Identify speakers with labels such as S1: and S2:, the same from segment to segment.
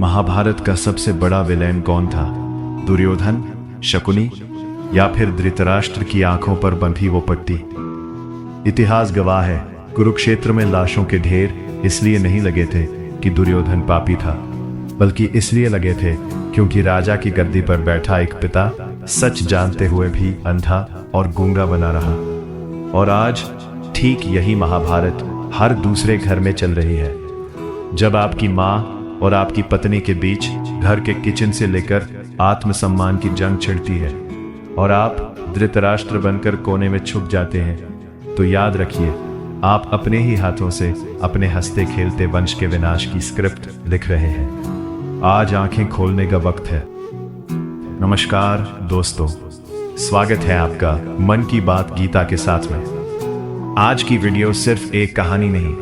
S1: महाभारत का सबसे बड़ा विलेन कौन था? दुर्योधन, शकुनी या फिर धृतराष्ट्र की आंखों पर बंधी वो पट्टी? इतिहास गवाह है, कुरुक्षेत्र में लाशों के ढेर इसलिए नहीं लगे थे कि दुर्योधन पापी था, बल्कि इसलिए लगे थे क्योंकि राजा की गद्दी पर बैठा एक पिता सच जानते हुए भी अंधा और गूंगा बना रहा। और आज ठीक यही महाभारत हर दूसरे घर में चल रही है। जब आपकी माँ और आपकी पत्नी के बीच घर के किचन से लेकर आत्मसम्मान की जंग छिड़ती है और आप धृतराष्ट्र बनकर कोने में छुप जाते हैं, तो याद रखिए आप अपने ही हाथों से अपने हंसते खेलते वंश के विनाश की स्क्रिप्ट लिख रहे हैं। आज आंखें खोलने का वक्त है। नमस्कार दोस्तों, स्वागत है आपका मन की बात गीता के साथ में। आज की वीडियो सिर्फ एक कहानी नहीं,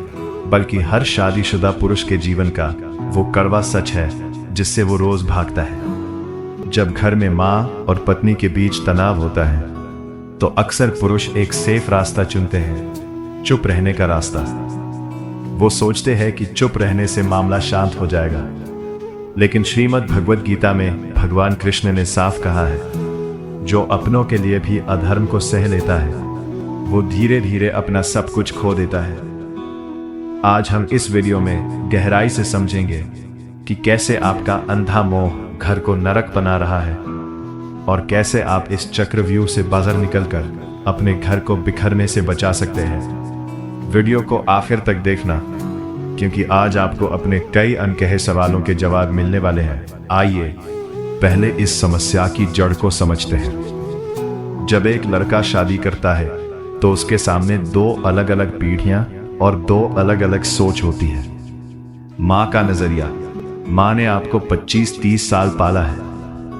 S1: बल्कि हर शादीशुदा पुरुष के जीवन का वो कड़वा सच है जिससे वो रोज भागता है। जब घर में माँ और पत्नी के बीच तनाव होता है तो अक्सर पुरुष एक सेफ रास्ता चुनते हैं, चुप रहने का रास्ता। वो सोचते हैं कि चुप रहने से मामला शांत हो जाएगा, लेकिन श्रीमद् भगवद गीता में भगवान कृष्ण ने साफ कहा है, जो अपनों के लिए भी अधर्म को सह लेता है वो धीरे धीरे अपना सब कुछ खो देता है। आज हम इस वीडियो में गहराई से समझेंगे कि कैसे आपका अंधा मोह घर को नरक बना रहा है और कैसे आप इस चक्रव्यूह से बाहर निकलकर अपने घर को बिखरने से बचा सकते हैं। वीडियो को आखिर तक देखना, क्योंकि आज आपको अपने कई अनकहे सवालों के जवाब मिलने वाले हैं। आइए पहले इस समस्या की जड़ को समझते हैं। जब एक लड़का शादी करता है तो उसके सामने दो अलग अलग पीढ़ियां और दो अलग अलग सोच होती है। माँ का नजरिया, माँ ने आपको 25-30 साल पाला है।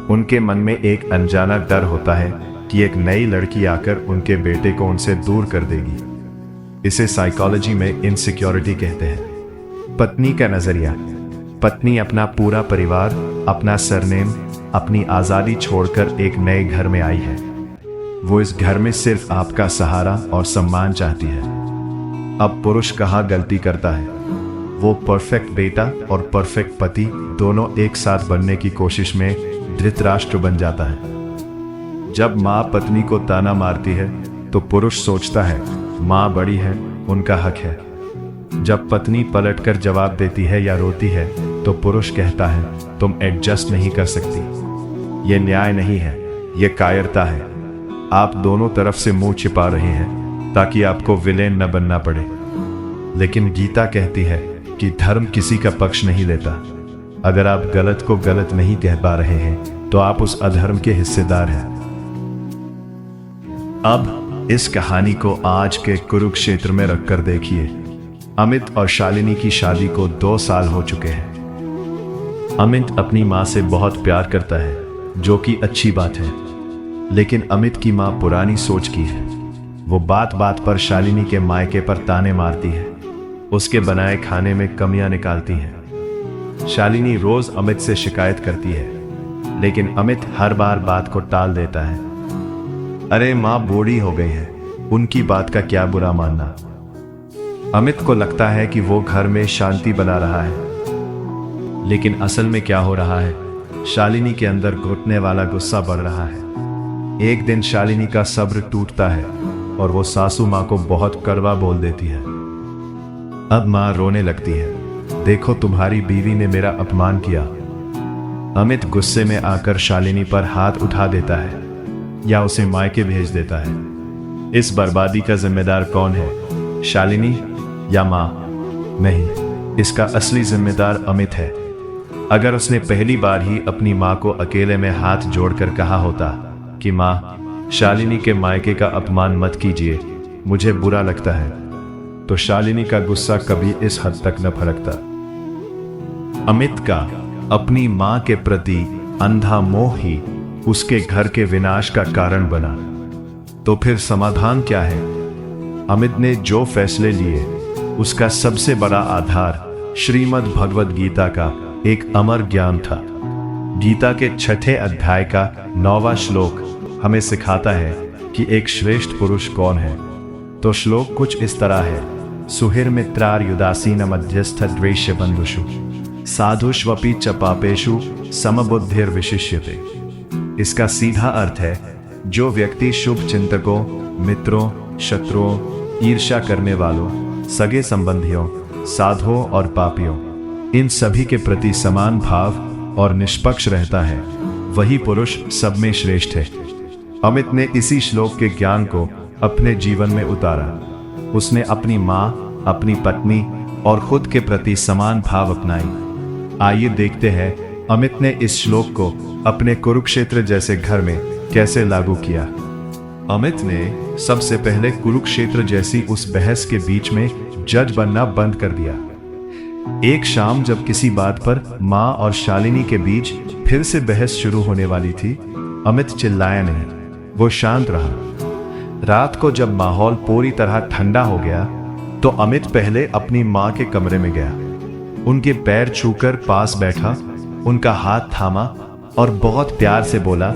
S1: उनके मन में एक अनजाना डर होता है कि एक नई लड़की आकर उनके बेटे को उनसे दूर कर देगी। इसे साइकोलॉजी में इनसिक्योरिटी कहते हैं। पत्नी का नजरिया, पत्नी अपना पूरा परिवार, अपना सरनेम, अपनी आजादी छोड़कर एक नए घर में आई है। वो इस घर में सिर्फ आपका सहारा और सम्मान चाहती है। अब पुरुष कहाँ गलती करता है? वो परफेक्ट बेटा और परफेक्ट पति दोनों एक साथ बनने की कोशिश में धृतराष्ट्र बन जाता है। जब माँ पत्नी को ताना मारती है तो पुरुष सोचता है माँ बड़ी है, उनका हक है। जब पत्नी पलटकर जवाब देती है या रोती है तो पुरुष कहता है तुम एडजस्ट नहीं कर सकती। ये न्याय नहीं है, ये कायरता है। आप दोनों तरफ से मुंह छिपा रहे हैं ताकि आपको विलेन न बनना पड़े। लेकिन गीता कहती है कि धर्म किसी का पक्ष नहीं लेता। अगर आप गलत को गलत नहीं कह पा रहे हैं तो आप उस अधर्म के हिस्सेदार हैं। अब इस कहानी को आज के कुरुक्षेत्र में रखकर देखिए। अमित और शालिनी की शादी को 2 साल हो चुके हैं। अमित अपनी माँ से बहुत प्यार करता है, जो कि अच्छी बात है, लेकिन अमित की माँ पुरानी सोच की है। वो बात बात पर शालिनी के मायके पर ताने मारती है, उसके बनाए खाने में कमियां निकालती है। शालिनी रोज अमित से शिकायत करती है, लेकिन अमित हर बार बात को टाल देता है। अरे माँ बूढ़ी हो गई है, उनकी बात का क्या बुरा मानना। अमित को लगता है कि वो घर में शांति बना रहा है, लेकिन असल में क्या हो रहा है? शालिनी के अंदर घुटने वाला गुस्सा बढ़ रहा है। एक दिन शालिनी का सब्र टूटता है और वो सासू माँ को बहुत कड़वा बोल देती है। अब माँ रोने लगती है, देखो तुम्हारी बीवी ने मेरा अपमान किया। अमित गुस्से में आकर शालिनी पर हाथ उठा देता है या उसे मायके भेज देता है। इस बर्बादी का जिम्मेदार कौन है, शालिनी या माँ? नहीं, इसका असली जिम्मेदार अमित है। अगर उसने पहली बार ही अपनी माँ को अकेले में हाथ जोड़कर कहा होता कि माँ, शालिनी के मायके का अपमान मत कीजिए, मुझे बुरा लगता है, तो शालिनी का गुस्सा कभी इस हद तक न भड़कता। अमित का अपनी मां के प्रति अंधा मोह ही उसके घर के विनाश का कारण बना। तो फिर समाधान क्या है? अमित ने जो फैसले लिए उसका सबसे बड़ा आधार श्रीमद् भगवद गीता का एक अमर ज्ञान था। गीता के 6ठे अध्याय का 9वां श्लोक हमें सिखाता है कि एक श्रेष्ठ पुरुष कौन है। तो श्लोक कुछ इस तरह है, सुहिर्मित्रार्युदासीन मध्यस्थ द्वेष्य बंधुषु साधुष्वपि च पापेषु समबुद्धिर्विशिष्यते। इसका सीधा अर्थ है, जो व्यक्ति शुभ चिंतकों, मित्रों, शत्रुओं, ईर्ष्या करने वालों, सगे संबंधियों, साधुओं और पापियों, इन सभी के प्रति समान भाव और निष्पक्ष रहता है, वही पुरुष सब में श्रेष्ठ है। अमित ने इसी श्लोक के ज्ञान को अपने जीवन में उतारा। उसने अपनी माँ, अपनी पत्नी और खुद के प्रति समान भाव अपनाई। आइए देखते हैं अमित ने इस श्लोक को अपने कुरुक्षेत्र जैसे घर में कैसे लागू किया। अमित ने सबसे पहले कुरुक्षेत्र जैसी उस बहस के बीच में जज बनना बंद कर दिया। एक शाम जब किसी बात पर माँ और शालिनी के बीच फिर से बहस शुरू होने वाली थी, अमित चिल्लाया नहीं, वो शांत रहा। रात को जब माहौल पूरी तरह ठंडा हो गया तो अमित पहले अपनी माँ के कमरे में गया, उनके पैर छूकर पास बैठा, उनका हाथ थामा और बहुत प्यार से बोला,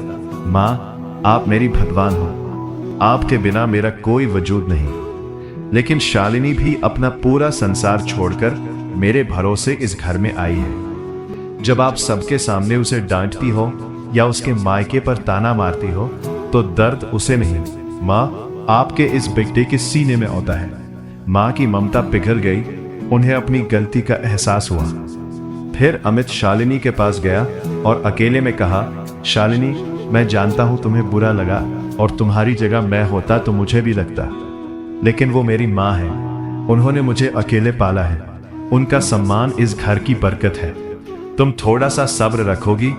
S1: माँ, आप मेरी भगवान हो, आपके बिना मेरा कोई वजूद नहीं। लेकिन शालिनी भी अपना पूरा संसार छोड़कर मेरे भरोसे इस घर में आई है। जब आप सबके सामने उसे डांटती हो या उसके मायके पर ताना मारती हो तो दर्द उसे नहीं, माँ, आपके इस बेटे के सीने में होता है। माँ की ममता पिघल गई, उन्हें अपनी गलती का एहसास हुआ। फिर अमित शालिनी के पास गया और अकेले में कहा, शालिनी, मैं जानता हूं तुम्हें बुरा लगा और तुम्हारी जगह मैं होता तो मुझे भी लगता, लेकिन वो मेरी माँ है, उन्होंने मुझे अकेले पाला है, उनका सम्मान इस घर की बरकत है। तुम थोड़ा सा सब्र रखोगी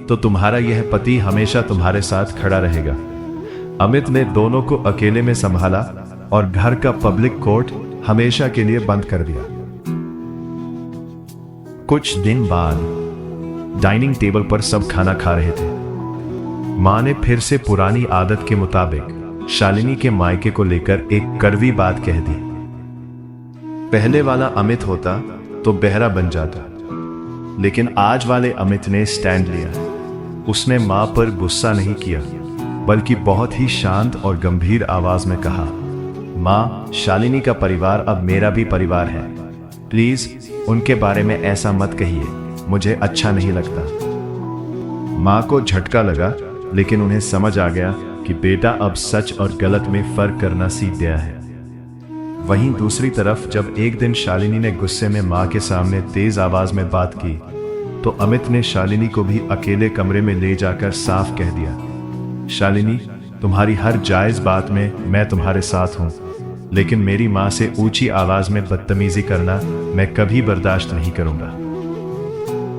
S1: तो तुम्हारा यह पति हमेशा तुम्हारे साथ खड़ा रहेगा। अमित ने दोनों को अकेले में संभाला और घर का पब्लिक कोर्ट हमेशा के लिए बंद कर दिया। कुछ दिन बाद डाइनिंग टेबल पर सब खाना खा रहे थे। मां ने फिर से पुरानी आदत के मुताबिक शालिनी के मायके को लेकर एक कड़वी बात कह दी। पहले वाला अमित होता तो बहरा बन जाता, लेकिन आज वाले अमित ने स्टैंड लिया। उसने मां पर गुस्सा नहीं किया, बल्कि बहुत ही शांत और गंभीर आवाज में कहा, मां, शालिनी का परिवार अब मेरा भी परिवार है, प्लीज उनके बारे में ऐसा मत कहिए, मुझे अच्छा नहीं लगता। मां को झटका लगा, लेकिन उन्हें समझ आ गया कि बेटा अब सच और गलत में फर्क करना सीख गया है। वहीं दूसरी तरफ जब एक दिन शालिनी ने गुस्से में मां के सामने तेज आवाज में बात की तो अमित ने शालिनी को भी अकेले कमरे में ले जाकर साफ कह दिया, शालिनी, तुम्हारी हर जायज बात में मैं तुम्हारे साथ हूं, लेकिन मेरी मां से ऊंची आवाज में बदतमीजी करना मैं कभी बर्दाश्त नहीं करूंगा।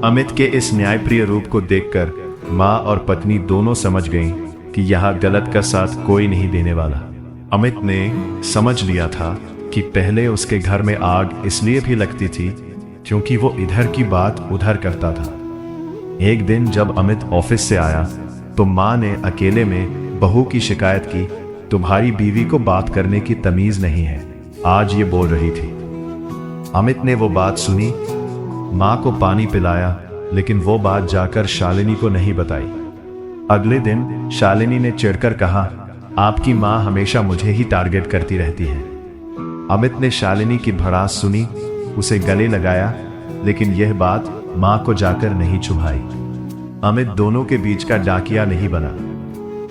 S1: अमित के इस न्यायप्रिय रूप को देखकर मां और पत्नी दोनों समझ गईं कि यहां गलत का साथ कोई नहीं देने वाला। अमित ने समझ लिया था कि पहले उसके घर में आग इसलिए भी लगती थी क्योंकि वो इधर की बात उधर करता था। एक दिन जब अमित ऑफिस से आया तो मां ने अकेले में बहू की शिकायत की, तुम्हारी बीवी को बात करने की तमीज नहीं है, आज ये बोल रही थी। अमित ने वो बात सुनी, मां को पानी पिलाया, लेकिन वो बात जाकर शालिनी को नहीं बताई। अगले दिन शालिनी ने चिढ़कर कहा, आपकी मां हमेशा मुझे ही टारगेट करती रहती है। अमित ने शालिनी की भड़ास सुनी, उसे गले लगाया, लेकिन यह बात मां को जाकर नहीं चुभाई। अमित दोनों के बीच का डाकिया नहीं बना,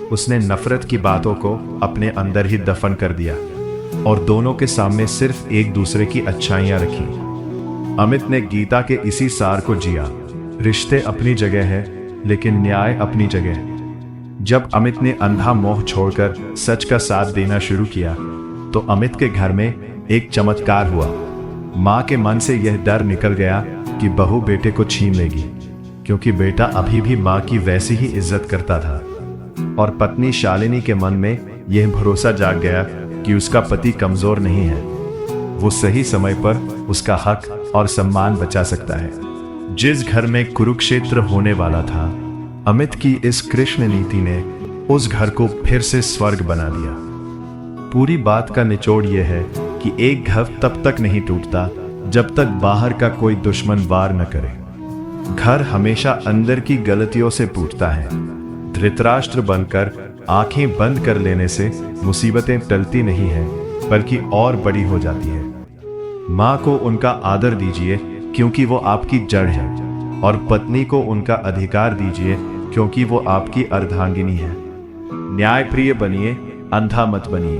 S1: उसने नफरत की बातों को अपने अंदर ही दफन कर दिया और दोनों के सामने सिर्फ एक दूसरे की अच्छाइयां रखी। अमित ने गीता के इसी सार को जिया, रिश्ते अपनी जगह है लेकिन न्याय अपनी जगह है। जब अमित ने अंधा मोह छोड़कर सच का साथ देना शुरू किया तो अमित के घर में एक चमत्कार हुआ। मां के मन से यह डर निकल गया कि बहू बेटे को छीन लेगी, क्योंकि बेटा अभी भी मां की वैसी ही इज्जत करता था, और पत्नी शालिनी के मन में यह भरोसा जाग गया कि उसका पति कमजोर नहीं है, वो सही समय पर उसका हक और सम्मान बचा सकता है। जिस घर में कुरुक्षेत्र होने वाला था, अमित की इस कृष्ण नीति ने उस घर को फिर से स्वर्ग बना दिया। पूरी बात का निचोड़ यह है कि एक घर तब तक नहीं टूटता जब तक बाहर का कोई दुश्मन वार न करे। घर हमेशा अंदर की गलतियों से टूटता है। धृतराष्ट्र बनकर आंखें बंद कर लेने से मुसीबतें टलती नहीं हैं, बल्कि और बड़ी हो जाती है। मां को उनका आदर दीजिए, क्योंकि वो आपकी जड़ है। और पत्नी को उनका अधिकार दीजिए, क्योंकि वो आपकी अर्धांगिनी है। न्यायप्रिय बनिए, अंधा मत बनिए।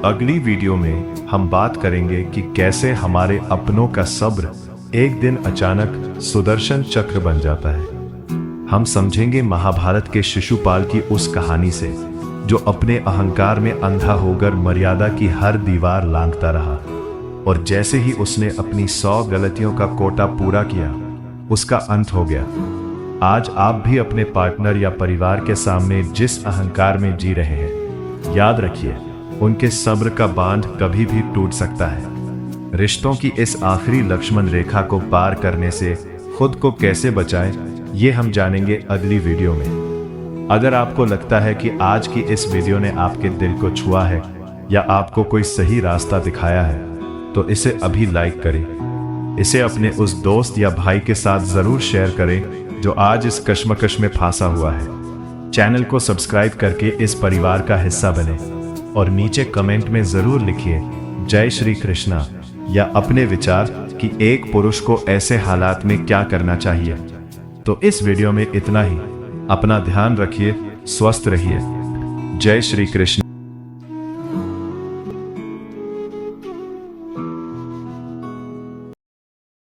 S1: अगली वीडियो में हम बात करेंगे कि कैसे हमारे अपनों का सब्र एक दिन अचानक सुदर्शन चक्र बन जाता है। हम समझेंगे महाभारत के शिशुपाल की उस कहानी से, जो अपने अहंकार में अंधा होकर मर्यादा की हर दीवार लांघता रहा, और जैसे ही उसने अपनी 100 गलतियों का कोटा पूरा किया, उसका अंत हो गया। आज आप भी अपने पार्टनर या परिवार के सामने जिस अहंकार में जी रहे हैं, याद रखिए, उनके सब्र का बांध कभी भी टूट सकता है। रिश्तों की इस आखिरी लक्ष्मण रेखा को पार करने से खुद को कैसे बचाएं, ये हम जानेंगे अगली वीडियो में। अगर आपको लगता है कि आज की इस वीडियो ने आपके दिल को छुआ है या आपको कोई सही रास्ता दिखाया है, तो इसे अभी लाइक करें। इसे अपने उस दोस्त या भाई के साथ जरूर शेयर करें जो आज इस कश्मकश में फंसा हुआ है। चैनल को सब्सक्राइब करके इस परिवार का हिस्सा बने और नीचे कमेंट में जरूर लिखिए जय श्री कृष्णा या अपने विचार कि एक पुरुष को ऐसे हालात में क्या करना चाहिए। तो इस वीडियो में इतना ही। अपना ध्यान रखिए, स्वस्थ रहिए। जय श्री कृष्ण।